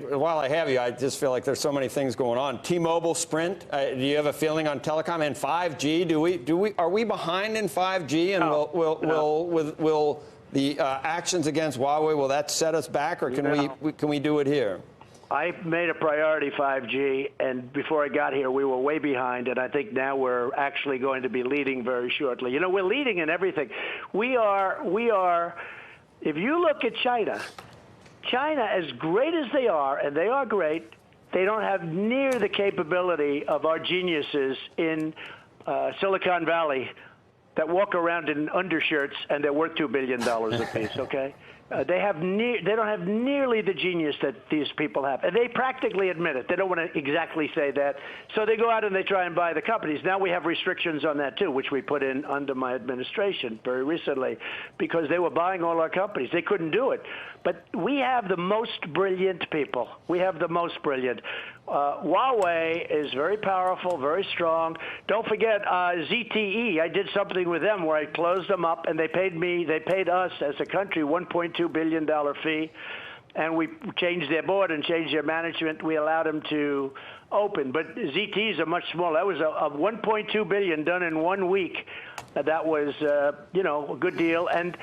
while I have you, I just feel like there's so many things going on. T-Mobile, Sprint. Do you have a feeling on telecom and 5G? Are we behind in 5G? And No, will the actions against Huawei, will that set us back, or can we do it here? I made a priority 5G, and before I got here, we were way behind, and I think now we're actually going to be leading very shortly. You know, we're leading in everything. We are. If you look at China, as great as they are, and they are great, they don't have near the capability of our geniuses in Silicon Valley that walk around in undershirts and they're worth $2 billion apiece, okay? They don't have nearly the genius that these people have. And they practically admit it. They don't want to exactly say that. So they go out and they try and buy the companies. Now we have restrictions on that, too, which we put in under my administration very recently, because they were buying all our companies. They couldn't do it. But we have the most brilliant people. We have the most brilliant. Huawei is very powerful, very strong. Don't forget ZTE. I did something with them where I closed them up, and they paid us as a country $1.2 billion fee, and we changed their board and changed their management. We allowed them to open, but ZTEs are much smaller. That was a $1.2 billion done in 1 week. That was, a good deal. And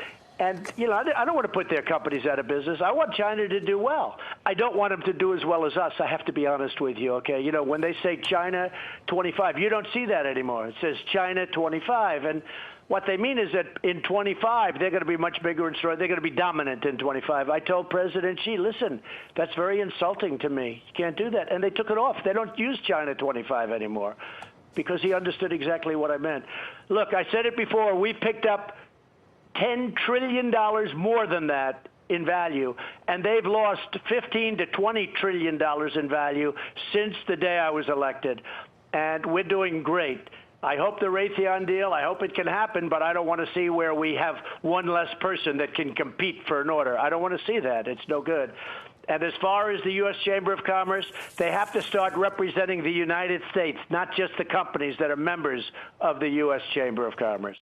you know, I don't want to put their companies out of business. I want China to do well. I don't want them to do as well as us. I have to be honest with you, okay? You know, when they say China 25, you don't see that anymore. It says China 25. And what they mean is that in 25, they're going to be much bigger and stronger. They're going to be dominant in 25. I told President Xi, listen, that's very insulting to me. You can't do that. And they took it off. They don't use China 25 anymore because he understood exactly what I meant. Look, I said it before. We picked up $10 trillion more than that in value, and they've lost $15 to $20 trillion in value since the day I was elected, and we're doing great. I hope the Raytheon deal, I hope it can happen, but I don't want to see where we have one less person that can compete for an order. I don't want to see that. It's no good. And as far as the U.S. Chamber of Commerce, they have to start representing the United States, not just the companies that are members of the U.S. Chamber of Commerce.